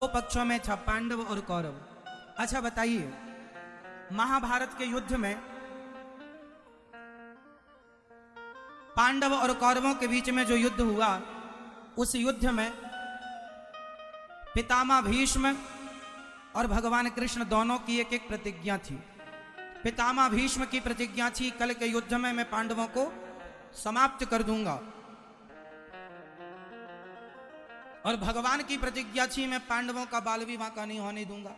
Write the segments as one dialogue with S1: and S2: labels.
S1: दो पक्षों में था, पांडव और कौरव। अच्छा बताइए, महाभारत के युद्ध में पांडव और कौरवों के बीच में जो युद्ध हुआ, उस युद्ध में पितामह भीष्म और भगवान कृष्ण दोनों की एक एक प्रतिज्ञा थी। पितामह भीष्म की प्रतिज्ञा थी, कल के युद्ध में मैं पांडवों को समाप्त कर दूंगा, और भगवान की प्रतिज्ञा थी, मैं पांडवों का बाल विवाह का नहीं होने दूंगा।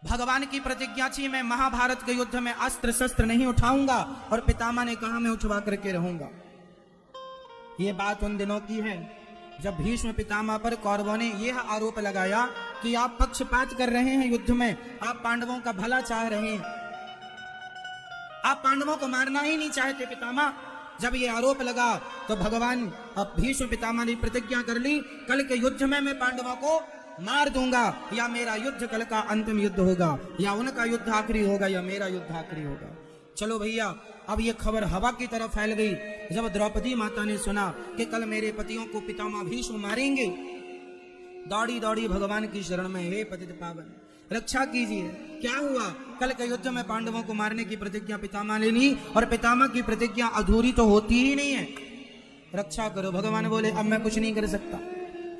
S1: भगवान की प्रतिज्ञा थी, मैं महाभारत के युद्ध में अस्त्र शस्त्र नहीं उठाऊंगा, और पितामह ने कहा मैं उठवा करके रहूंगा। यह बात उन दिनों की है जब भीष्म पितामह पर कौरवों ने यह आरोप लगाया कि आप पक्षपात कर रहे हैं युद्ध में, आप पांडवों का भला चाह रहे हैं, आप पांडवों को मारना ही नहीं चाहते पितामह। जब ये आरोप लगा तो भगवान अब भीष्म पितामह ने प्रतिज्ञा कर ली, कल के युद्ध में मैं पांडवों को मार दूंगा, या मेरा युद्ध कल का अंतिम युद्ध होगा, या उनका युद्ध आखिरी होगा, या मेरा युद्ध आखिरी होगा। चलो भैया, अब ये खबर हवा की तरफ फैल गई। जब द्रौपदी माता ने सुना कि कल मेरे पतियों को पितामह भीष्म मारेंगे, दौड़ी दौड़ी भगवान की शरण में, हे पतित पावन रक्षा कीजिए। क्या हुआ? कल के युद्ध में पांडवों को मारने की प्रतिज्ञा पितामह ने ली, और पितामह की प्रतिज्ञा अधूरी तो होती ही नहीं है, रक्षा करो। भगवान बोले अब मैं कुछ नहीं कर सकता,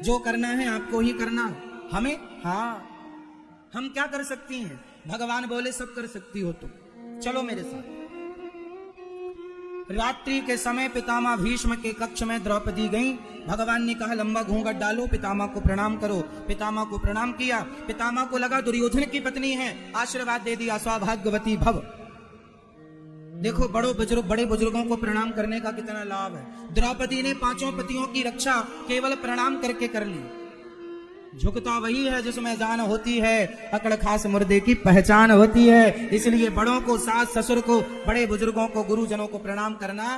S1: जो करना है आपको ही करना, हमें हाँ हम क्या कर सकती हैं? भगवान बोले सब कर सकती हो तुम, चलो मेरे साथ। रात्रि के समय पितामह भीष्म के कक्ष में द्रौपदी गई। भगवान ने कहा लंबा घूंघट डालो, पितामह को प्रणाम करो। पितामह को प्रणाम किया। पितामह को लगा दुर्योधन की पत्नी है, आशीर्वाद दे दिया, सौभाग्यवती भव। देखो बड़े बुजुर्गों को प्रणाम करने का कितना लाभ है। द्रौपदी ने पांचों पतियों की रक्षा केवल प्रणाम करके कर ली। झुकता वही है जिसमें जान होती है, अकड़ खास मुर्दे की पहचान होती है। इसलिए बड़ों को, सास ससुर को, बड़े बुजुर्गों को, गुरुजनों को प्रणाम करना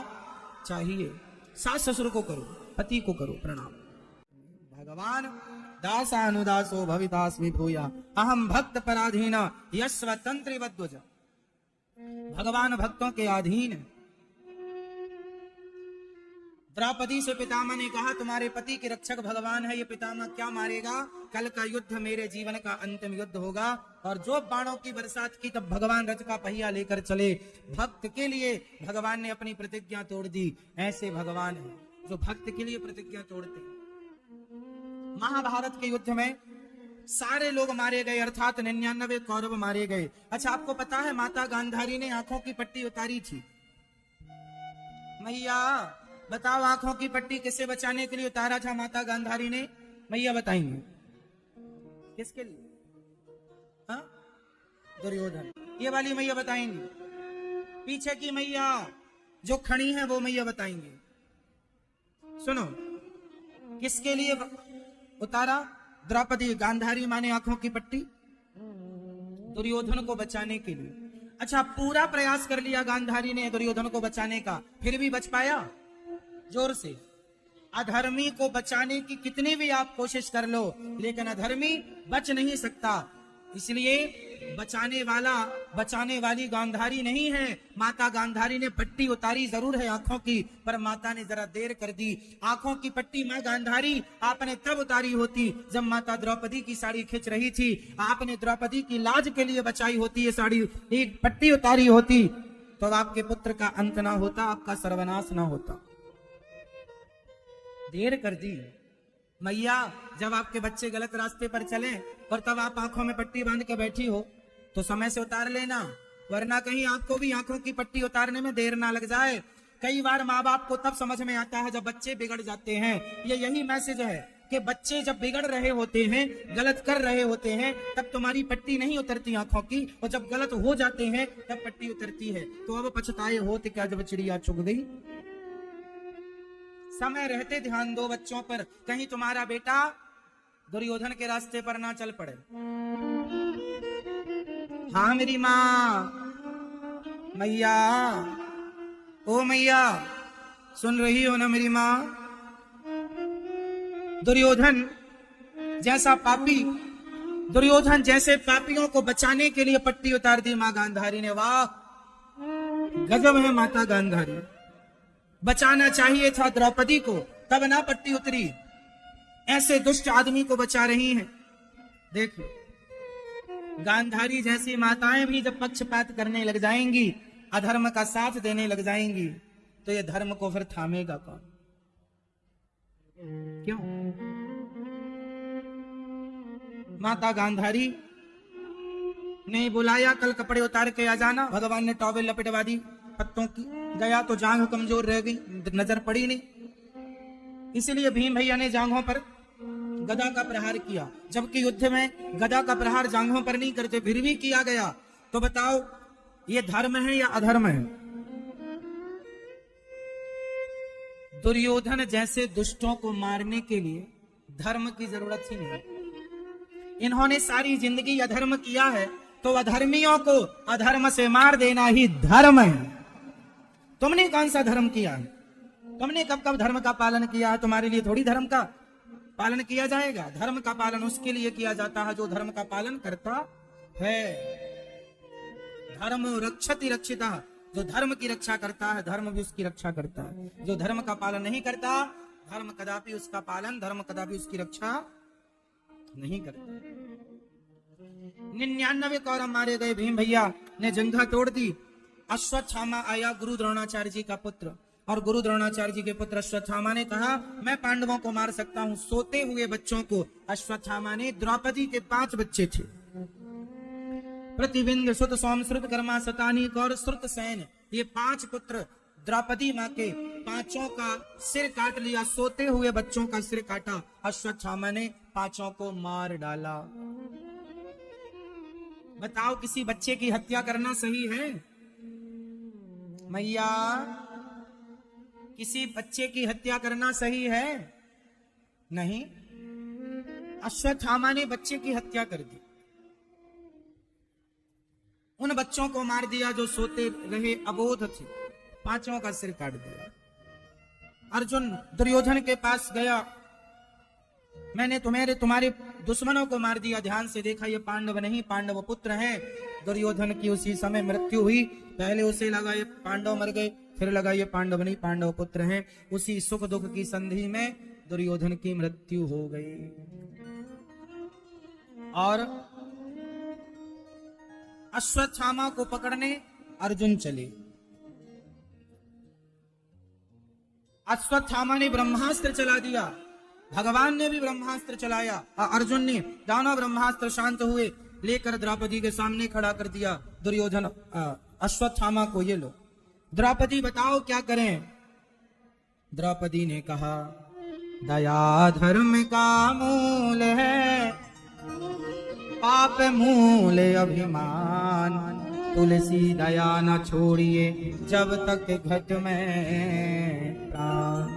S1: चाहिए। सास ससुर को करो, पति को करो प्रणाम। भगवान दासानुदासो भवितास्मि भूया अहम भक्त पराधीना यस्वतंत्र वध्वज। भगवान भक्तों के अधीन है। द्रौपदी से पितामह ने कहा तुम्हारे पति के रक्षक भगवान है, ये पितामह क्या मारेगा? कल का युद्ध मेरे जीवन का अंतिम युद्ध होगा। और जो बाणों की बरसात की, तब भगवान रथ का पहिया लेकर चले। भक्त के लिए भगवान ने अपनी प्रतिज्ञा तोड़ दी। ऐसे भगवान है जो भक्त के लिए प्रतिज्ञा तोड़ते। महाभारत के युद्ध में सारे लोग मारे गए, अर्थात 99 कौरव मारे गए। अच्छा, आपको पता है माता गांधारी ने आंखों की पट्टी उतारी थी। मैया बताओ, आंखों की पट्टी किसे बचाने के लिए उतारा था माता गांधारी ने? मैया बताएंगे किसके लिए? हाँ, दुर्योधन। ये वाली मैया बताएंगे। पीछे की मैया जो खड़ी है वो मैया बताएंगे। सुनो, किसके लिए उतारा? द्रौपदी गांधारी माने आंखों की पट्टी, दुर्योधन को बचाने के लिए। अच्छा, पूरा प्रयास कर लिया गांधारी ने दुर्योधन को बचाने का, फिर भी बच पाया? जोर से। अधर्मी को बचाने की कितनी भी आप कोशिश कर लो, लेकिन अधर्मी बच नहीं सकता। इसलिए बचाने वाली गांधारी नहीं है। माता गांधारी ने पट्टी उतारी जरूर है आंखों की, पर माता ने जरा देर कर दी। आंखों की पट्टी मां गांधारी आपने तब उतारी होती जब माता द्रौपदी की साड़ी खींच रही थी। आपने द्रौपदी की लाज के लिए बचाई होती है साड़ी, एक पट्टी उतारी होती तो आपके पुत्र का अंत ना होता, आपका सर्वनाश ना होता। देर कर दी मैया। जब आपके बच्चे गलत रास्ते पर चले और तब आप आंखों में पट्टी बांध के बैठी हो तो समय से उतार लेना, वरना कहीं आपको भी आंखों की पट्टी उतारने में देर ना लग जाए। कई बार माँ बाप को तब समझ में आता है जब बच्चे बिगड़ जाते हैं। यही मैसेज है कि बच्चे जब बिगड़ रहे होते हैं, गलत कर रहे होते हैं, तब तुम्हारी पट्टी नहीं उतरती आंखों की, और जब गलत हो जाते हैं तब पट्टी उतरती है। तो अब पछताए होते क्या जब चिड़िया चुग गई। समय रहते ध्यान दो बच्चों पर, कहीं तुम्हारा बेटा दुर्योधन के रास्ते पर ना चल पड़े। हाँ मेरी माँ, मैया, ओ मैया, सुन रही हो ना मेरी माँ? दुर्योधन जैसा पापी, दुर्योधन जैसे पापियों को बचाने के लिए पट्टी उतार दी माँ गांधारी ने। वाह, गजब है माता गांधारी। बचाना चाहिए था द्रौपदी को, तब ना पट्टी उतरी। ऐसे दुष्ट आदमी को बचा रही हैं। देख लो, गांधारी जैसी माताएं भी जब पक्षपात करने लग जाएंगी, अधर्म का साथ देने लग जाएंगी, तो ये धर्म को फिर थामेगा कौन? क्यों? माता गांधारी ने बुलाया, कल कपड़े उतार के आ जाना। भगवान ने टॉवेल लपेटवा दी पत्तों की, गया तो जांघ कमजोर रह गई, नजर पड़ी नहीं, इसलिए भीम भैया ने जांघों पर गदा का प्रहार किया। जबकि युद्ध में गदा का प्रहार जांघों पर नहीं करते, फिर भी किया गया। तो बताओ, ये धर्म है या अधर्म है? दुर्योधन जैसे दुष्टों को मारने के लिए धर्म की जरूरत ही नहीं। इन्होंने सारी जिंदगी अधर्म किया है, तो अधर्मियों को अधर्म से मार देना ही धर्म है। तुमने कौन सा धर्म किया है? तुमने कब कब धर्म का पालन किया है? तुम्हारे लिए थोड़ी धर्म का पालन किया जाएगा। धर्म का पालन उसके लिए किया जाता है जो धर्म का पालन करता है। धर्म रक्षति रक्षिता, जो धर्म की रक्षा करता है धर्म भी उसकी रक्षा करता है। जो धर्म का पालन नहीं करता, धर्म कदापि उसका पालन, धर्म कदापि उसकी रक्षा नहीं करता। 99 कौरव मारे गए, भीम भैया ने जंघा तोड़ दी। अश्वत्थामा आया, गुरु द्रोणाचार्य जी का पुत्र, और गुरु द्रोणाचार्य जी के पुत्र अश्वत्थामा ने कहा मैं पांडवों को मार सकता हूं। सोते हुए बच्चों को अश्वत्थामा ने, द्रौपदी के 5 बच्चे थे, प्रतिबिंद, सुत, सोम, श्रुत, कर्मा, शतानीक और श्रुतसेन, ये 5 पुत्र द्रौपदी माँ के 5 का सिर काट लिया। सोते हुए बच्चों का सिर काटा। अश्वत्थामा ने 5 को मार डाला। बताओ, किसी बच्चे की हत्या करना सही है? मैया, किसी बच्चे की हत्या करना सही है? नहीं। अश्वत्थामा ने बच्चे की हत्या कर दी। उन बच्चों को मार दिया जो सोते रहे, अबोध थे, 5 का सिर काट दिया। अर्जुन दुर्योधन के पास गया, मैंने तुम्हारे दुश्मनों को मार दिया, ध्यान से देखा ये पांडव नहीं, पांडव पुत्र हैं। दुर्योधन की उसी समय मृत्यु हुई। पहले उसे लगा ये पांडव मर गए, फिर लगा ये पांडव नहीं, पांडव पुत्र हैं। उसी सुख दुख की संधि में दुर्योधन की मृत्यु हो गई। और अश्वत्थामा को पकड़ने अर्जुन चले। अश्वत्थामा ने ब्रह्मास्त्र चला दिया, भगवान ने भी ब्रह्मास्त्र चलाया। अर्जुन ने दानव ब्रह्मास्त्र शांत हुए, लेकर द्रौपदी के सामने खड़ा कर दिया दुर्योधन अश्वत्थामा को, ये लो द्रौपदी बताओ क्या करें? द्रौपदी ने कहा दया धर्म का मूल है, पाप मूल अभिमान, तुलसी दया न छोड़िए जब तक घट में प्राण।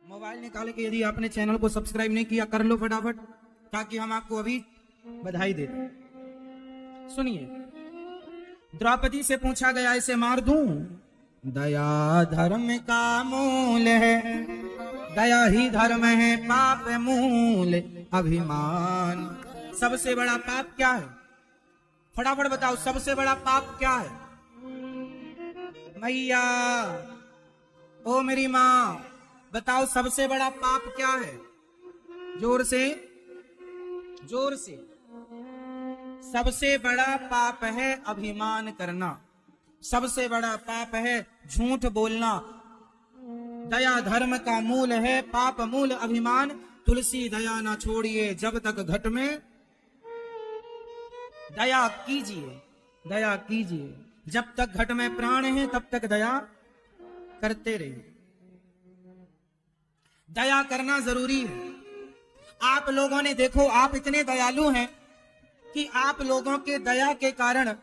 S1: मोबाइल निकाल के यदि आपने चैनल को सब्सक्राइब नहीं किया कर लो फटाफट, ताकि हम आपको अभी बधाई दे दें। सुनिए, द्रौपदी से पूछा गया इसे मार दूं? दया धर्म का मूल है, दया ही धर्म है, पाप मूल अभिमान। सबसे बड़ा पाप क्या है? फटाफट बताओ, सबसे बड़ा पाप क्या है? मैया, ओ मेरी माँ, बताओ सबसे बड़ा पाप क्या है? जोर से, जोर से। सबसे बड़ा पाप है अभिमान करना, सबसे बड़ा पाप है झूठ बोलना। दया धर्म का मूल है, पाप मूल अभिमान, तुलसी दया ना छोड़िए जब तक घट में। दया कीजिए, दया कीजिए, जब तक घट में प्राण है तब तक दया करते रहिए। दया करना जरूरी है। आप लोगों ने देखो, आप इतने दयालु हैं कि आप लोगों के दया के कारण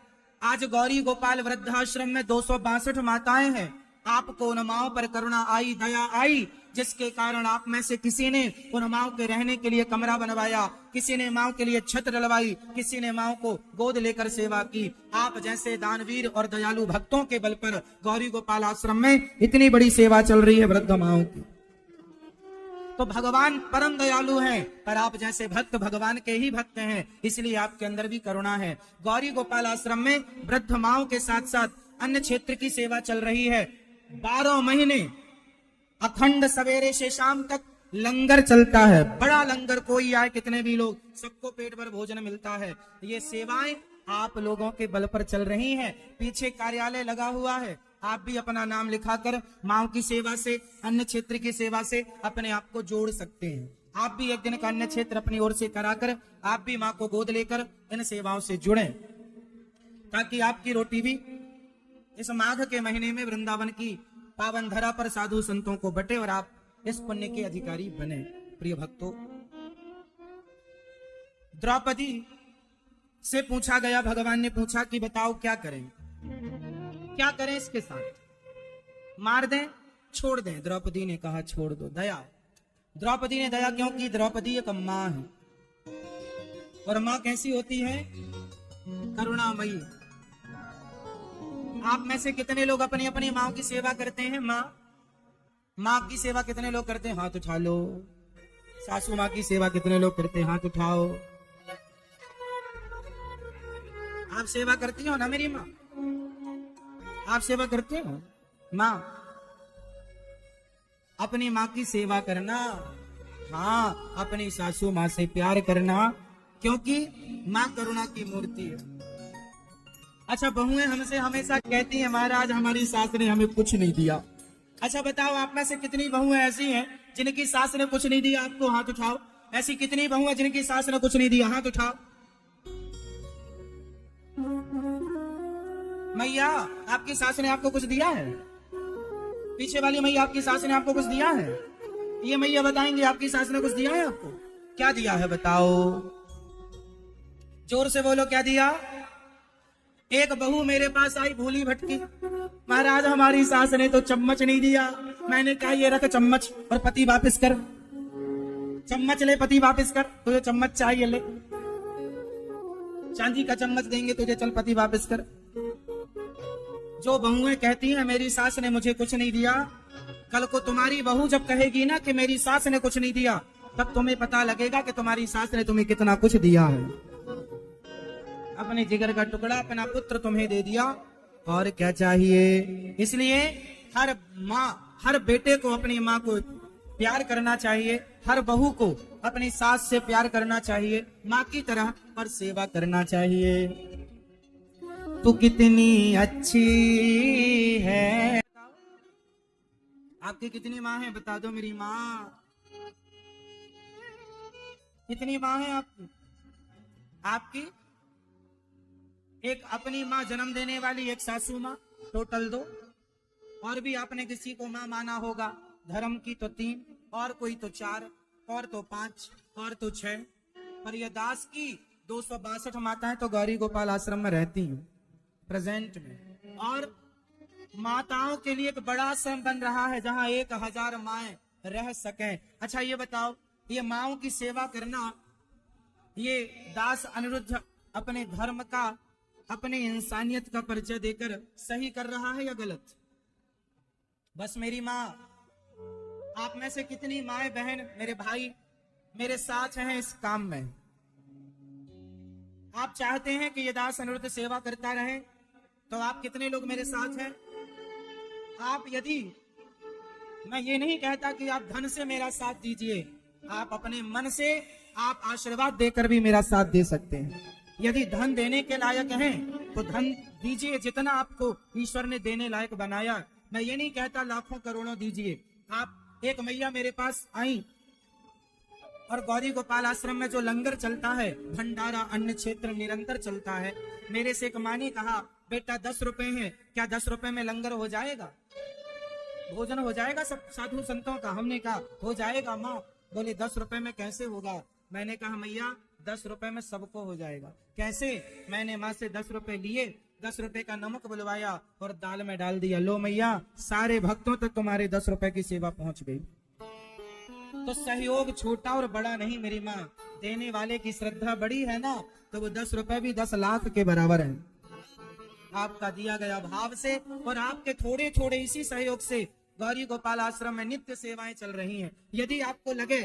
S1: आज गौरी गोपाल वृद्धाश्रम में 262 माताएं हैं। आपको उन माओं पर करुणा आई, दया आई, जिसके कारण आप में से किसी ने उन माओं के रहने के लिए कमरा बनवाया, किसी ने माओं के लिए छत डलवाई, किसी ने माओं को गोद लेकर सेवा की। आप जैसे दानवीर और दयालु भक्तों के बल पर गौरी गोपाल आश्रम में इतनी बड़ी सेवा चल रही है वृद्ध माओं की। तो भगवान परम दयालु हैं, पर आप जैसे भक्त भगवान के ही भक्त हैं, इसलिए आपके अंदर भी करुणा है। गौरी गोपाल आश्रम में वृद्ध माओं के साथ साथ अन्य क्षेत्र की सेवा चल रही है। 12 महीने अखंड सवेरे से शाम तक लंगर चलता है, बड़ा लंगर, कोई आए कितने भी लोग, सबको पेट भर भोजन मिलता है। ये सेवाएं आप लोगों के बल पर चल रही हैं। पीछे कार्यालय लगा हुआ है, आप भी अपना नाम लिखाकर मां की सेवा से, अन्य क्षेत्र की सेवा से अपने आप को जोड़ सकते हैं। आप भी एक दिन का अन्य क्षेत्र अपनी ओर से कराकर आप भी मां को गोद लेकर इन सेवाओं से जुड़ें, ताकि आपकी रोटी भी इस माघ के महीने में वृंदावन की पावन धरा पर साधु संतों को बटे और आप इस पुण्य के अधिकारी बने। प्रिय भक्तों, द्रौपदी से पूछा गया, भगवान ने पूछा कि बताओ क्या करें, क्या करें इसके साथ, मार दें छोड़ दें? द्रौपदी ने कहा छोड़ दो। दया, द्रौपदी ने दया, क्योंकि द्रौपदी एक मां है और मां कैसी होती है? करुणामयी। आप में से कितने लोग अपनी अपनी मां की सेवा करते हैं? मां की सेवा कितने लोग करते हैं? हाथ उठा लो। सासू मां की सेवा कितने लोग करते हैं? हाथ उठाओ। आप सेवा करती हो ना मेरी मां? आप सेवा करते हो? मां, अपनी मां की सेवा करना, हाँ, अपनी सासू मां से प्यार करना, क्योंकि मां करुणा की मूर्ति है। अच्छा, बहुएं हमसे हमेशा कहती हैं महाराज हमारी सास ने हमें कुछ नहीं दिया। अच्छा बताओ, आप में से कितनी बहुएं ऐसी हैं जिनकी सास ने कुछ नहीं दिया? आपको हाथ उठाओ। ऐसी कितनी बहुएं जिनकी सास ने कुछ नहीं दिया? हाथ उठाओ। मैया, आपकी सास ने आपको कुछ दिया है? पीछे वाली मैया, आपकी सास ने आपको कुछ दिया है? ये मैया बताएंगे आपकी सास ने कुछ दिया है आपको? क्या दिया है बताओ? जोर से बोलो, क्या दिया? एक बहू मेरे पास आई भूली भटकी, महाराज हमारी सास ने तो चम्मच नहीं दिया। मैंने कहा ये रख चम्मच और पति वापस कर। चम्मच ले, पति वापस कर। तुझे चम्मच चाहिए, ले, चांदी का चम्मच देंगे तुझे, चल पति वापस कर। जो बहुएं कहती हैं मेरी सास ने मुझे कुछ नहीं दिया, कल को तुम्हारी बहू जब कहेगी ना कि मेरी सास ने कुछ नहीं दिया, तब तुम्हें पता लगेगा कि तुम्हारी सास ने तुम्हें कितना कुछ दिया है। अपने जिगर का टुकड़ा, अपना पुत्र तुम्हें दे दिया, और क्या चाहिए? इसलिए हर माँ, हर बेटे को अपनी माँ को प्यार करना चाहिए, हर बहू को अपनी सास से प्यार करना चाहिए, माँ की तरह और सेवा करना चाहिए। तू कितनी अच्छी है। आपकी कितनी माँ है? बता दो मेरी माँ। कितनी माँ है आपकी? आपकी एक अपनी माँ जन्म देने वाली, एक सासू माँ, टोटल 2, और भी आपने किसी को माँ माना होगा। धर्म की तो 3, और कोई तो 4, और तो 5, और तो 6, पर यह दास की 262 माताएं तो गौरी गोपाल आश्रम में रहती हैं प्रेजेंट में, और माताओं के लिए एक बड़ा आश्रम बन रहा है जहां 1000 माएं रह सकें। अच्छा ये बताओ, ये माओं की सेवा करना, ये दास अनिरुद्ध अपने धर्म का, अपने इंसानियत का परिचय देकर सही कर रहा है या गलत? बस मेरी माँ, आप में से कितनी माए बहन, मेरे भाई मेरे साथ हैं इस काम में? आप चाहते हैं कि ये दास अनिरुद्ध सेवा करता रहे, तो आप कितने लोग मेरे साथ हैं? आप, यदि, मैं ये नहीं कहता कि आप धन से मेरा साथ दीजिए, आप अपने मन से आप आशीर्वाद देकर भी मेरा साथ दे सकते हैं। यदि धन देने के लायक हैं तो धन दीजिए, जितना आपको ईश्वर ने देने लायक बनाया। मैं ये नहीं कहता लाखों करोड़ों दीजिए। आप, एक मैया मेरे पास आई, और गौरी गोपाल आश्रम में जो लंगर चलता है, भंडारा अन्न क्षेत्र निरंतर चलता है, मेरे से एक माँ ने कहा बेटा 10 रुपए हैं, क्या 10 रुपए में लंगर हो जाएगा? भोजन हो जाएगा सब साधु संतों का? हमने कहा हो जाएगा माँ। बोले 10 रुपए में कैसे होगा? मैंने कहा मैया 10 रुपए में सबको हो जाएगा। कैसे? मैंने माँ से 10 रुपए लिए, 10 रुपए का नमक बुलवाया और दाल में डाल दिया। लो मैया, सारे भक्तों तक तुम्हारे 10 रुपए की सेवा पहुंच गई। तो सहयोग छोटा और बड़ा नहीं मेरी माँ, देने वाले की श्रद्धा बड़ी है ना, तो वो 10 रुपए भी 10 लाख के बराबर है। आपका दिया गया भाव से और आपके थोड़े थोड़े इसी सहयोग से गौरी गोपाल आश्रम में नित्य सेवाएं चल रही हैं। यदि आपको लगे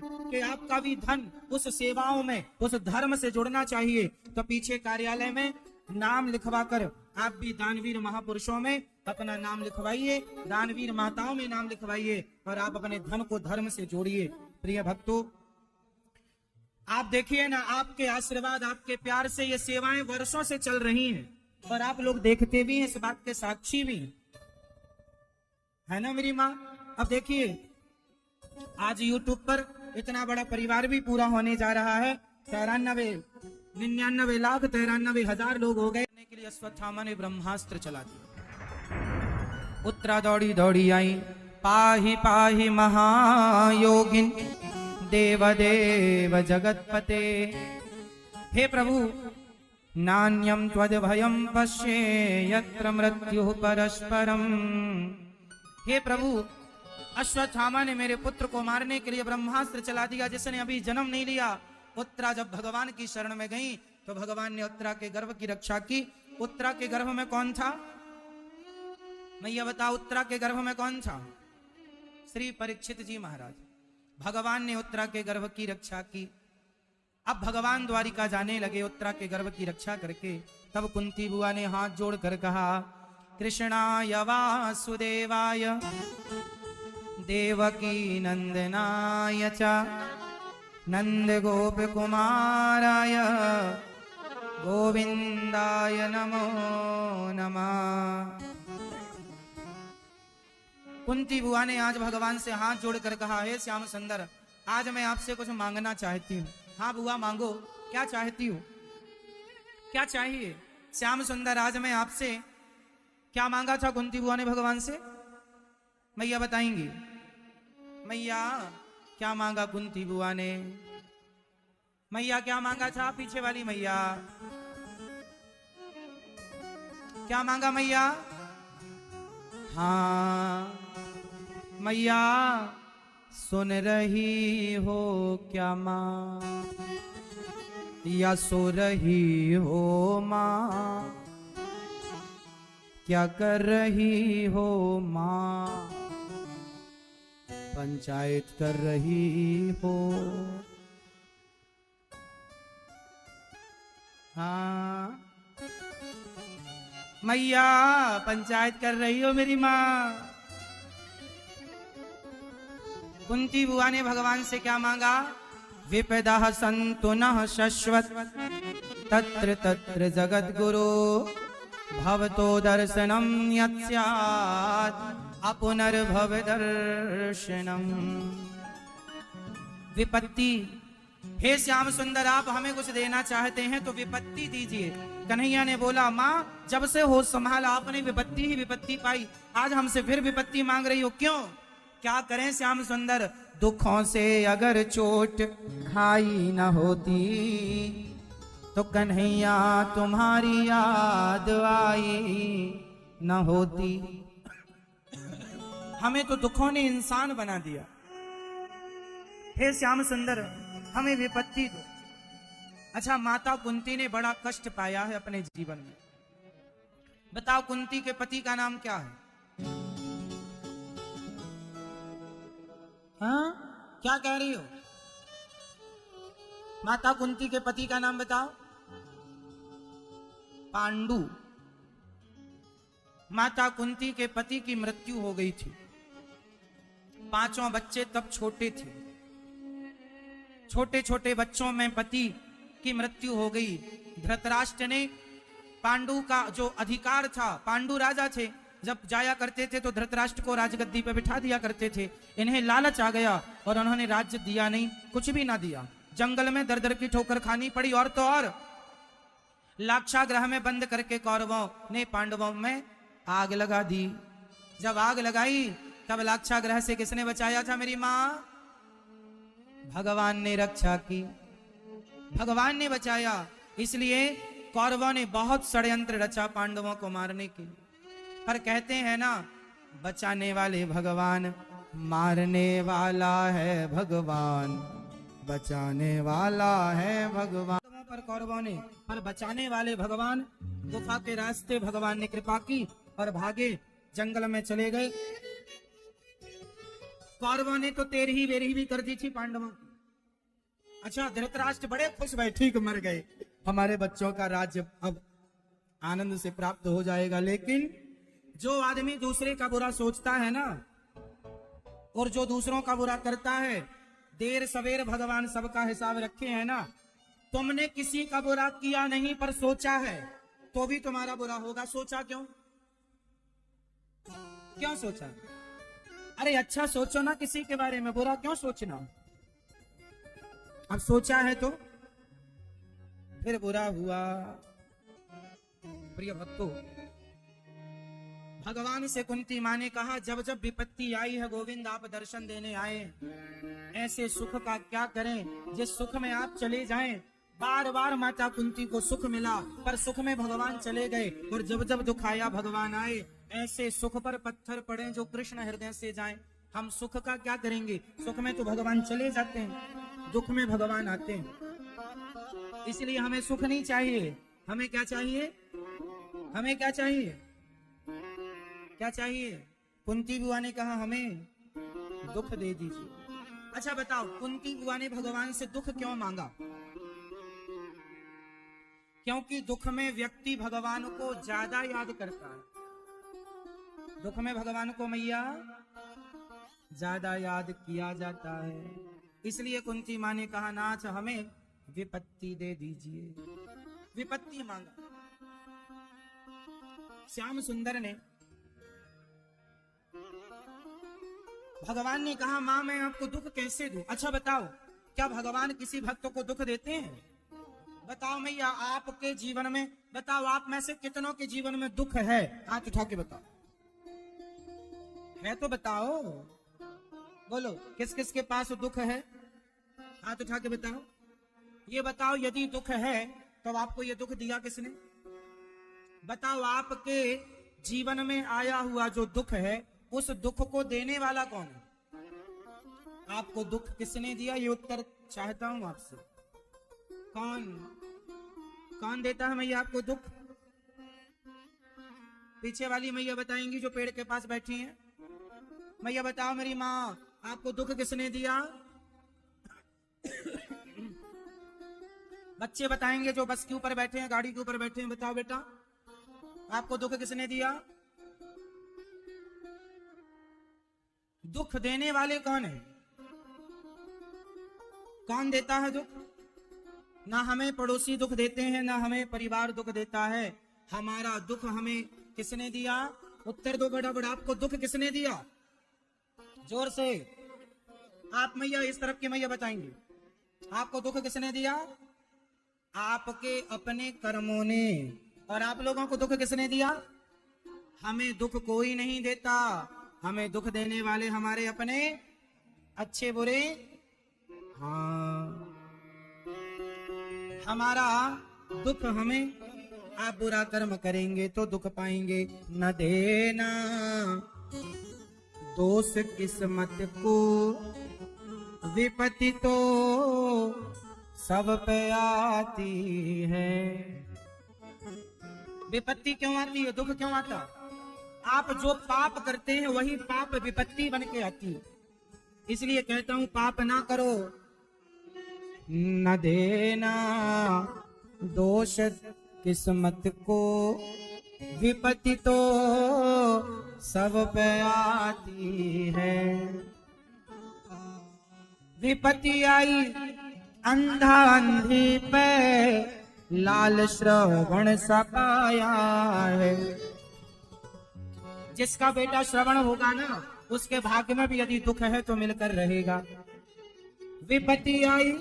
S1: कि आपका भी धन उस सेवाओं में, उस धर्म से जुड़ना चाहिए, तो पीछे कार्यालय में नाम लिखवा कर आप भी दानवीर महापुरुषों में अपना नाम लिखवाइए, दानवीर माताओं में नाम लिखवाइए और आप अपने धन को धर्म से जोड़िए। प्रिय भक्तों, आप देखिए ना, आपके आशीर्वाद, आपके प्यार से ये सेवाएं वर्षों से चल रही हैं और आप लोग देखते भी हैं, इस बात के साक्षी भी हैं, है ना मेरी माँ। अब देखिए, आज YouTube पर इतना बड़ा परिवार भी पूरा होने जा रहा है। 99,93,93,000 लोग हो गए। के लिए अश्वत्थामा ने ब्रह्मास्त्र चला दिया। उत्तरा दौड़ी दौड़ी आई, पाहि पाहि महायोगिन देवदेव जगतपते। हे प्रभु, नान्यम त्वद्भयं पश्ये यत्र मृत्युः परस्परम। हे प्रभु, अश्वत्थामा ने मेरे पुत्र को मारने के लिए ब्रह्मास्त्र चला दिया, जिसने अभी जन्म नहीं लिया। उत्तरा जब भगवान की शरण में गई तो भगवान ने उत्तरा के गर्भ की रक्षा की। उत्तरा के गर्भ में कौन था? मैया बताओ, उत्तरा के गर्भ में कौन था? श्री परीक्षित जी महाराज। भगवान ने उत्तरा के गर्भ की रक्षा की। अब भगवान द्वारिका जाने लगे उत्तरा के गर्भ की रक्षा करके। तब कुंती बुआ ने हाथ जोड़कर कहा, कृष्णाय वासुदेवाय देवकी नंदनाय च नंद गोप कुमाराय गोविंदाय नमो नमः। कुंती बुआ ने आज भगवान से हाथ जोड़कर कहा, हे श्याम सुंदर, आज मैं आपसे कुछ मांगना चाहती हूँ। हाँ बुआ, मांगो, क्या चाहती हो? क्या चाहिए? श्याम सुंदर, आज मैं आपसे क्या मांगा था कुंती बुआ ने भगवान से? मैया बताएंगी। मैया, क्या मांगा कुंती बुआ ने? मैया क्या मांगा था? पीछे वाली मैया, क्या मांगा मैया? हाँ मैया, सुन रही हो क्या माँ, या सो रही हो माँ, क्या कर रही हो माँ, पंचायत कर रही हो? हाँ मैया, पंचायत कर रही हो मेरी माँ। कुंती बुआ ने भगवान से क्या मांगा? विपदा संतु नः शश्वत तत्र तत्र जगत गुरु भवतो दर्शनम यत्स्यात् अपुनर्भव दर्शनम। विपत्ति, हे श्याम सुंदर, आप हमें कुछ देना चाहते हैं तो विपत्ति दीजिए। कन्हैया ने बोला, माँ, जब से होश संभाला आपने विपत्ति ही विपत्ति पाई, आज हमसे फिर विपत्ति मांग रही हो, क्यों? क्या करें श्याम सुंदर? दुखों से अगर चोट खाई न होती तो कन्हैया तुम्हारी याद आई न होती। हमें तो दुखों ने इंसान बना दिया। हे श्याम सुंदर, हमें विपत्ति दो। अच्छा, माता कुंती ने बड़ा कष्ट पाया है अपने जीवन में। बताओ, कुंती के पति का नाम क्या है? हाँ, क्या कह रही हो? माता कुंती के पति का नाम बताओ। पांडु। माता कुंती के पति की मृत्यु हो गई थी। पांचों बच्चे तब छोटे थे। छोटे छोटे बच्चों में पति की मृत्यु हो गई। धृतराष्ट्र ने पांडु का जो अधिकार था, पांडु राजा थे, जब जाया करते थे तो धृतराष्ट्र को राजगद्दी पे बिठा दिया करते थे। इन्हें लालच आ गया और उन्होंने राज्य दिया नहीं, कुछ भी ना दिया। जंगल में दर दर की ठोकर खानी पड़ी। और तो और लाक्षागृह में बंद करके कौरवों ने पांडवों में आग लगा दी। जब आग लगाई तब लाक्षागृह से किसने बचाया था मेरी माँ? भगवान ने रक्षा की, भगवान ने बचाया। इसलिए कौरवों ने बहुत षड्यंत्र रचा पांडवों को मारने के लिए। पर कहते हैं ना, बचाने वाले भगवान, मारने वाला है भगवान, बचाने वाला है भगवान। पर कौरवों ने, पर बचाने वाले भगवान। गुफा के रास्ते भगवान ने कृपा की और भागे, जंगल में चले गए। कौरवों ने तो तेरही बेरही भी कर दी थी पांडवों की। अच्छा, धृतराष्ट्र बड़े खुश भय, ठीक मर गए, हमारे बच्चों का राज्य अब आनंद से प्राप्त हो जाएगा। लेकिन जो आदमी दूसरे का बुरा सोचता है ना, और जो दूसरों का बुरा करता है, देर सवेर भगवान सबका हिसाब रखे हैं ना। तुमने किसी का बुरा किया नहीं पर सोचा है, तो भी तुम्हारा बुरा होगा। सोचा क्यों? क्यों सोचा? अरे अच्छा सोचो ना किसी के बारे में, बुरा क्यों सोचना? अब सोचा है तो फिर बुरा हुआ। प्रिय भक्तों, भगवान से कुंती माँ ने कहा, जब जब विपत्ति आई है गोविंद आप दर्शन देने आए, ऐसे सुख का क्या करें जिस सुख में आप चले जाएं। बार बार माता कुंती को सुख मिला, पर सुख में भगवान चले गए, और जब जब दुख आया भगवान आए। ऐसे सुख पर पत्थर पड़े जो कृष्ण हृदय से जाएं। हम सुख का क्या करेंगे? सुख में तो भगवान चले जाते हैं, दुख में भगवान आते हैं। इसलिए हमें सुख नहीं चाहिए। हमें क्या चाहिए? हमें क्या चाहिए? क्या चाहिए? कुंती बुआ ने कहा हमें दुख दे दीजिए। अच्छा बताओ, कुंती बुआ ने भगवान से दुख क्यों मांगा? क्योंकि दुख में व्यक्ति भगवान को ज्यादा याद करता है। दुख में भगवान को मैया ज्यादा याद किया जाता है। इसलिए कुंती माँ ने कहा, नाथ हमें विपत्ति दे दीजिए। विपत्ति मांगा। श्याम सुंदर ने, भगवान ने कहा, मां मैं आपको दुख कैसे दूं? अच्छा बताओ, क्या भगवान किसी भक्त को दुख देते हैं? बताओ मैया, आपके जीवन में बताओ, आप में से कितनों के जीवन में दुख है? हाथ उठा के बताओ। है तो बताओ, बोलो किस किस के पास दुख है? हाथ उठा के बताओ। ये बताओ, यदि दुख है तो आपको ये दुख दिया किसने? बताओ, आपके जीवन में आया हुआ जो दुख है, उस दुख को देने वाला कौन है? आपको दुख किसने दिया? ये उत्तर चाहता हूं आपसे। कौन कौन देता है मैया आपको दुख? पीछे वाली मैया बताएंगी जो पेड़ के पास बैठी हैं। मैया बताओ मेरी माँ, आपको दुख किसने दिया? बच्चे बताएंगे जो बस के ऊपर बैठे हैं, गाड़ी के ऊपर बैठे हैं। बताओ बेटा, आपको दुख किसने दिया? दुख देने वाले कौन है? कौन देता है दुख? ना हमें पड़ोसी दुख देते हैं, ना हमें परिवार दुख देता है। हमारा दुख हमें किसने दिया? उत्तर दो बड़ा बड़ा, आपको दुख किसने दिया? जोर से। आप मैया इस तरफ की मैया बताएंगे, आपको दुख किसने दिया? आपके अपने कर्मों ने। और आप लोगों को दुख किसने दिया? हमें दुख कोई नहीं देता। हमें दुख देने वाले हमारे अपने अच्छे बुरे। हाँ, हमारा दुख हमें, आप बुरा कर्म करेंगे तो दुख पाएंगे। न देना दोष किस्मत को, विपत्ति तो सब पे आती है। विपत्ति क्यों आती है? दुख क्यों आता? आप जो पाप करते हैं वही पाप विपत्ति बन के आती है। इसलिए कहता हूं, पाप ना करो। न देना दोष किस्मत को, विपत्ति तो सब पे आती है। विपत्ति आई अंधा अंधी पे, लाल श्रवण सपाया है। जिसका बेटा श्रवण होगा ना, उसके भाग्य में भी यदि दुख है तो मिलकर रहेगा। विपत्ति आई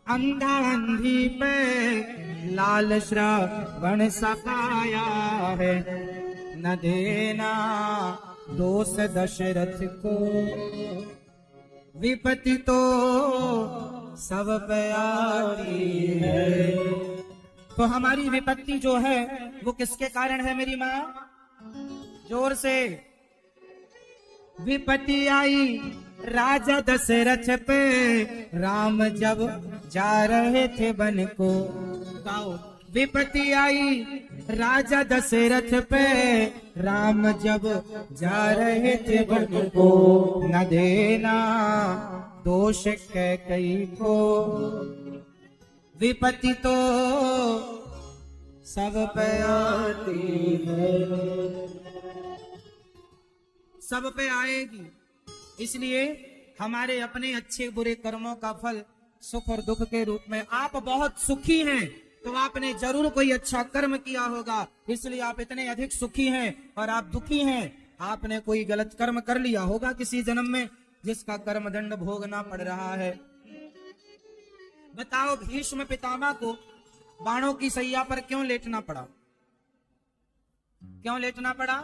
S1: अंधा अंधी पे, लाल श्रवण सपाया है। न देना दोष दशरथ को, विपत्ति तो सब पे आती है। तो हमारी विपत्ति जो है वो किसके कारण है मेरी माँ? जोर से। विपत्ति आई राजा दशरथ पे, राम जब जा रहे थे वन को। गाओ। विपत्ति आई राजा दशरथ पे, राम जब जा रहे थे वन को। न देना दोष कैकेयी को, विपत्ति तो सब पे आती है। सब पे आएगी। इसलिए हमारे अपने अच्छे बुरे कर्मों का फल सुख और दुख के रूप में, आप बहुत सुखी हैं तो आपने जरूर कोई अच्छा कर्म किया होगा, इसलिए आप इतने अधिक सुखी हैं। और आप दुखी हैं, आपने कोई गलत कर्म कर लिया होगा किसी जन्म में, जिसका कर्म दंड भोगना पड़ रहा है। बताओ भीष्म पितामह को बाणों की सैया पर क्यों लेटना पड़ा? क्यों लेटना पड़ा?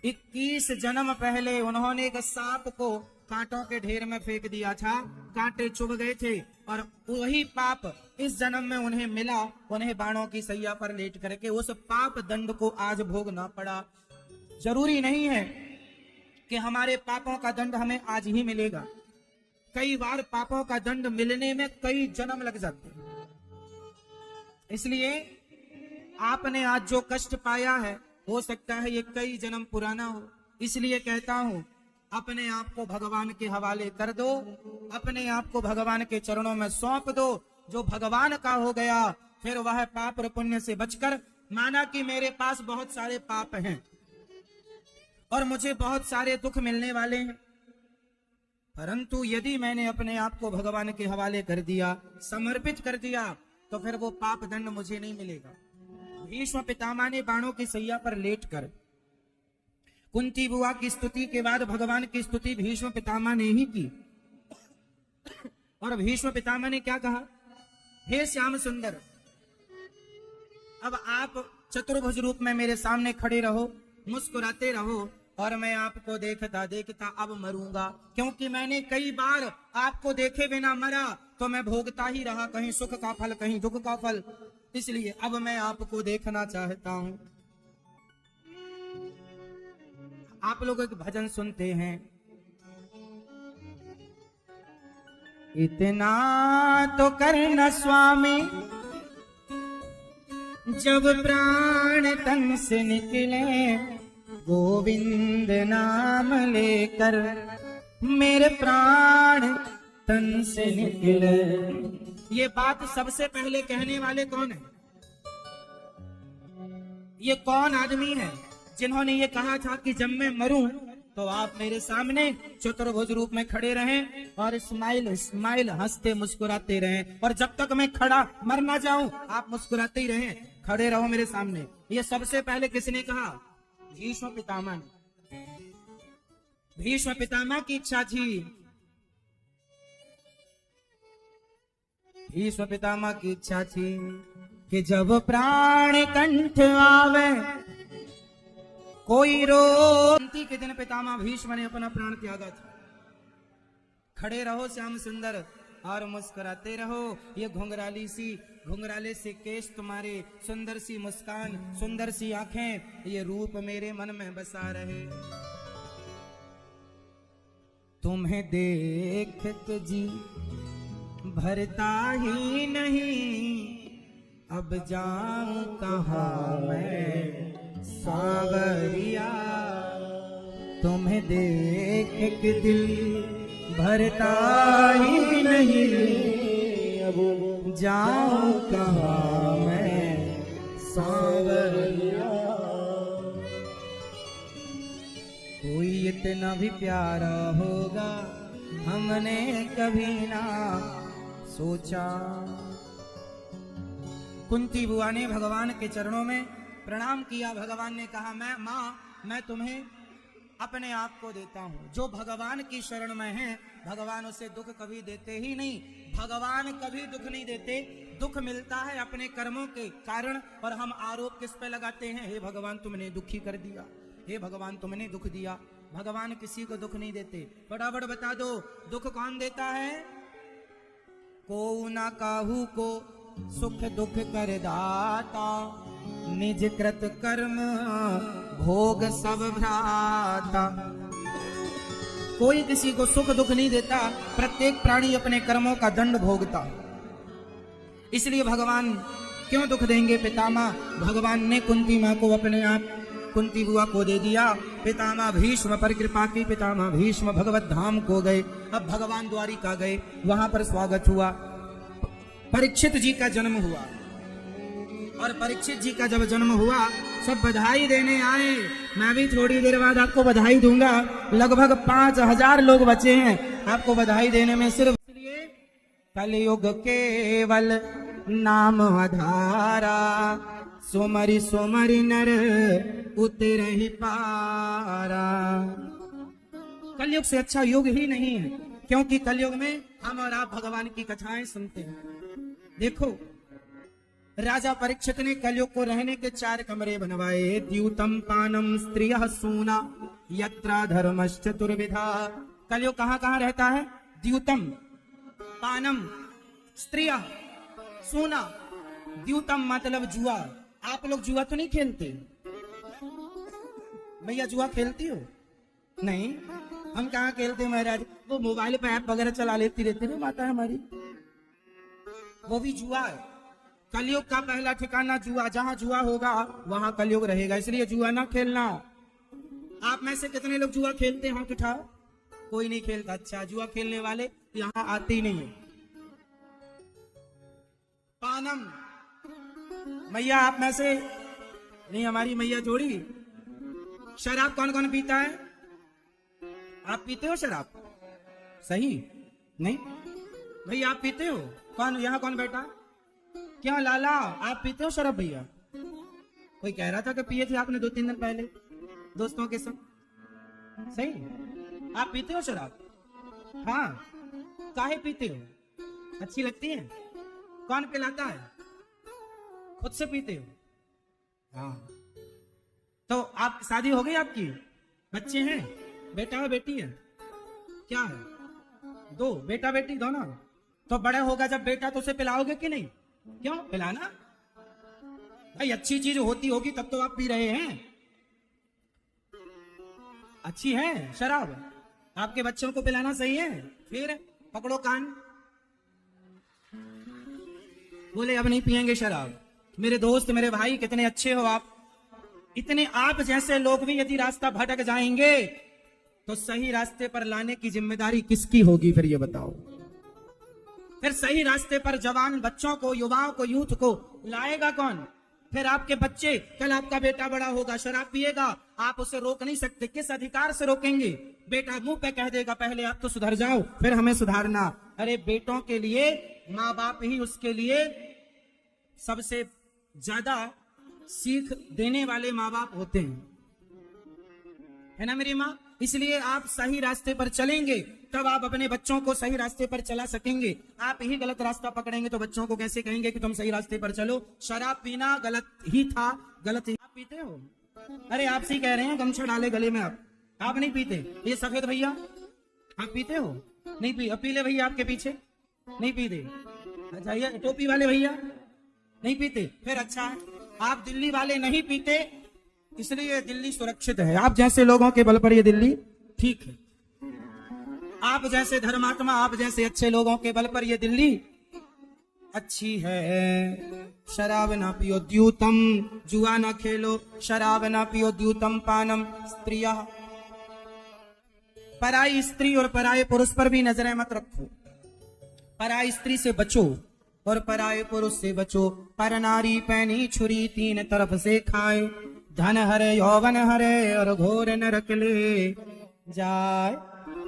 S1: 21 जन्म पहले उन्होंने एक सांप को कांटों के ढेर में फेंक दिया था, कांटे चुभ गए थे, और वही पाप इस जन्म में उन्हें मिला, उन्हें बाणों की सैया पर लेट करके उस पाप दंड को आज भोगना पड़ा। जरूरी नहीं है कि हमारे पापों का दंड हमें आज ही मिलेगा, कई बार पापों का दंड मिलने में कई जन्म लग जाते हैं। इसलिए आपने आज जो कष्ट पाया है, हो सकता है ये कई जन्म पुराना हो। इसलिए कहता हूं, अपने आप को भगवान के हवाले कर दो, अपने आप को भगवान के चरणों में सौंप दो। जो भगवान का हो गया, फिर वह पाप और पुण्य से बचकर, माना कि मेरे पास बहुत सारे पाप हैं और मुझे बहुत सारे दुख मिलने वाले हैं, परंतु यदि मैंने अपने आप को भगवान के हवाले कर दिया, समर्पित कर दिया, तो फिर वो पाप दंड मुझे नहीं मिलेगा। भीष्म पितामह ने बाणों की सैया पर लेटकर कुंती बुआ की स्तुति के बाद भगवान की स्तुति भीष्म पितामह ने ही की। और भीष्म पितामह ने क्या कहा? हे श्याम सुंदर, अब आप चतुर्भुज रूप में मेरे सामने खड़े रहो, मुस्कुराते रहो, और मैं आपको देखता देखता अब मरूंगा, क्योंकि मैंने कई बार आपको देखे बिना मरा, तो मैं भोगता ही रहा, कहीं सुख का फल कहीं दुख का फल। इसलिए अब मैं आपको देखना चाहता हूं। आप लोग एक भजन सुनते हैं, इतना तो करना स्वामी जब प्राण तन से निकले, गोविंद नाम लेकर मेरे प्राण तन से निकले। ये बात सबसे पहले कहने वाले कौन है? ये कौन आदमी है जिन्होंने ये कहा था कि जब मैं मरूं तो आप मेरे सामने चतुर्भुज रूप में खड़े रहें और स्माइल स्माइल हंसते मुस्कुराते रहें, और जब तक मैं खड़ा मर ना जाऊं आप मुस्कुराते ही रहें, खड़े रहो मेरे सामने। ये सबसे पहले किसने कहा? भीष्म पितामह ने। भीष्म पितामह की इच्छा थी, भीष्म पितामह की इच्छा थी कि जब प्राण कंठ आवे कोई रो। शांति के दिन पितामह भीष्म ने अपना प्राण त्यागा था। खड़े रहो श्याम सुंदर और मुस्कुराते रहो। ये घुंघराले से केश तुम्हारे, सुंदर सी मुस्कान, सुंदर सी आंखें, ये रूप मेरे मन में बसा रहे। तुम्हें देख के जी भरता ही नहीं, अब जाऊं कहाँ मैं सावरिया। तुम्हें देख के दिल भरता ही नहीं, अब जाऊं कहाँ मैं सावरिया। कोई इतना भी प्यारा होगा हमने कभी ना सोचा। कुंती बुआ ने भगवान के चरणों में प्रणाम किया। भगवान ने कहा, मैं तुम्हें अपने आप को देता हूं। जो भगवान की शरण में है, भगवान उसे दुख कभी देते ही नहीं। भगवान कभी दुख नहीं देते। दुख मिलता है अपने कर्मों के कारण, और हम आरोप किस पे लगाते हैं? हे भगवान तुमने दुखी कर दिया, हे भगवान तुमने दुख दिया। भगवान किसी को दुख नहीं देते। फटाफट बता दो, दुख कौन देता है? को ना काहू को सुख दुख कर दाता, निज कृत कर्म भोग सब भ्राता। कोई किसी को सुख दुख नहीं देता, प्रत्येक प्राणी अपने कर्मों का दंड भोगता। इसलिए भगवान क्यों दुख देंगे? पितामह भगवान ने कुंती मां को अपने आप कुंती बुआ को दे दिया। पितामह भीष्म पर कृपा की, पितामह भीष्म भगवत धाम को गए। अब भगवान द्वारिका गए, वहां पर स्वागत हुआ। परीक्षित जी का जन्म हुआ, और परीक्षित जी का जब जन्म हुआ, सब बधाई देने आए। मैं भी थोड़ी देर बाद आपको बधाई दूंगा। लगभग 5000 लोग बचे हैं आपको बधाई देने में। सिर्फ इसलिए कलयुग केवल नाम आधारा, सोमरि सोमरि नर उतरहि पारा। कलयुग से अच्छा युग ही नहीं है, क्योंकि कलयुग में हम और आप भगवान की कथाएं सुनते हैं। देखो, राजा परीक्षित ने कलयुग को रहने के 4 कमरे बनवाए। द्यूतम पानम स्त्रियः सूना यत्रा धर्मश्चतुर्विधा। कलयुग कहाँ कहाँ रहता है? द्यूतम पानम स्त्रियः सूना। द्यूतम मतलब जुआ। आप लोग जुआ तो नहीं खेलते? भैया जुआ खेलती हो? नहीं, हम कहाँ खेलते महाराज। वो मोबाइल पे ऐप वगैरह चला लेती रहती है माता हमारी, वो भी जुआ है। कलयुग का पहला ठिकाना जुआ। जहां जुआ होगा वहां कलयुग रहेगा, इसलिए जुआ ना खेलना। आप में से कितने लोग जुआ खेलते हैं? हाथ उठाओ। कोई नहीं खेलता। अच्छा, जुआ खेलने वाले यहाँ आते ही नहीं है। पानम, मैया आप में से नहीं, हमारी मैया जोड़ी। शराब कौन कौन पीता है? आप पीते हो शराब? सही नहीं भैया, आप पीते हो? कौन यहाँ कौन बैठा? क्या लाला, आप पीते हो शराब? भैया कोई कह रहा था कि पिए थे आपने 2-3 दिन पहले दोस्तों के संग। सही, आप पीते हो शराब? हाँ, काहे पीते हो? अच्छी लगती है? कौन पिलाता है? खुद से पीते हो? हाँ। तो आप शादी हो गई आपकी? बच्चे हैं? बेटा है बेटी है? क्या है? 2 बेटा बेटी दोनों? तो बड़े होगा जब बेटा तो उसे पिलाओगे कि नहीं? क्यों पिलाना भाई, अच्छी चीज होती होगी तब तो आप पी रहे हैं। अच्छी है शराब, आपके बच्चों को पिलाना सही है। फिर पकड़ो कान, बोले अब नहीं पिएंगे शराब। मेरे दोस्त, मेरे भाई, कितने अच्छे हो आप। इतने आप जैसे लोग भी यदि रास्ता भटक जाएंगे तो सही रास्ते पर लाने की जिम्मेदारी किसकी होगी? फिर ये बताओ। फिर सही रास्ते पर जवान बच्चों को, युवाओं को, यूथ को लाएगा कौन? फिर आपके बच्चे, कल आपका बेटा बड़ा होगा शराब पिएगा, आप उसे रोक नहीं सकते। किस अधिकार से रोकेंगे? बेटा मुंह पे कह देगा पहले आप तो सुधर जाओ फिर हमें सुधारना। अरे बेटों के लिए माँ बाप ही उसके लिए सबसे ज्यादा सीख देने वाले माँ बाप होते हैं, है ना मेरी माँ? इसलिए आप सही रास्ते पर चलेंगे तब आप अपने बच्चों को सही रास्ते पर चला सकेंगे। आप ही गलत रास्ता पकड़ेंगे तो बच्चों को कैसे कहेंगे कि तुम सही रास्ते पर चलो? शराब पीना गलत ही था, गलत ही। आप पीते हो? अरे आपसे ही कह रहे हैं, गमछा डाले गले में। आप नहीं पीते? ये सफेद भैया आप पीते हो? नहीं पी? अब पीले भैया आपके पीछे नहीं पीते? अच्छा, ये टोपी वाले भैया नहीं पीते? फिर अच्छा है, आप दिल्ली वाले नहीं पीते इसलिए दिल्ली सुरक्षित है। आप जैसे लोगों के बल पर ये दिल्ली ठीक है। आप जैसे धर्मात्मा, आप जैसे अच्छे लोगों के बल पर ये दिल्ली अच्छी है। शराब ना पियो द्यूतम, जुआ ना खेलो। शराब ना पियो द्यूतम पानम स्त्रिया। पराई स्त्री और पराये पुरुष पर भी नजरें मत रखो। पराई स्त्री से बचो और पराये पुरुष से बचो। पर नारी पैनी छुरी 3 तरफ से खाए। धन हरे यौवन हरे और घोर नरक ले जाए।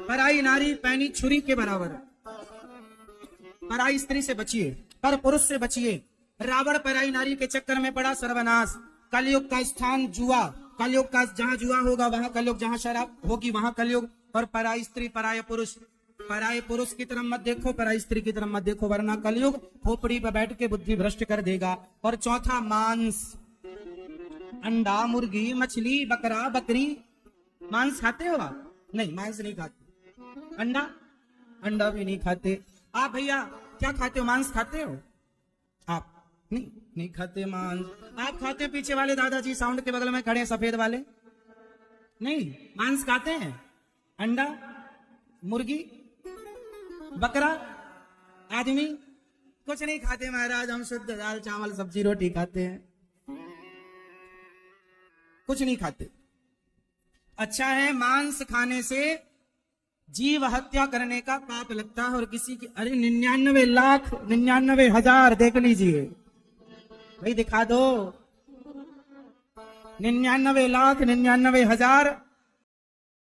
S1: पराई नारी पैनी छुरी के बराबर। पराई स्त्री से बचिए, पर पुरुष से बचिए। रावण पराई नारी के चक्कर में पड़ा, सर्वनाश। कलयुग का स्थान जुआ। कलयुग का जहां जुआ होगा वहां कलयुग, जहां शराब होगी वहां कलयुग। और पराई स्त्री पराय पुरुष, पराये पुरुष की तरफ मत देखो, पराई स्त्री की तरफ मत देखो, वरना कलयुग खोपड़ी पर बैठ के बुद्धि भ्रष्ट कर देगा। और चौथा मांस, अंडा, मुर्गी, मछली, बकरा, बकरी। मांस खाते हो आप? नहीं, मांस नहीं खाते। अंडा, अंडा भी नहीं खाते। आप भैया क्या खाते हो? मांस खाते हो आप? नहीं खाते मांस। आप खाते हो? पीछे वाले दादाजी साउंड के बगल में खड़े हैं सफेद वाले, नहीं मांस खाते हैं? अंडा, मुर्गी, बकरा, आदमी कुछ नहीं खाते महाराज। हम शुद्ध दाल चावल सब्जी रोटी खाते हैं, कुछ नहीं खाते। अच्छा है, मांस खाने से जीव हत्या करने का पाप लगता है। और किसी की, अरे 99,99,000 देख लीजिए भाई, दिखा दो। 99,99,99,000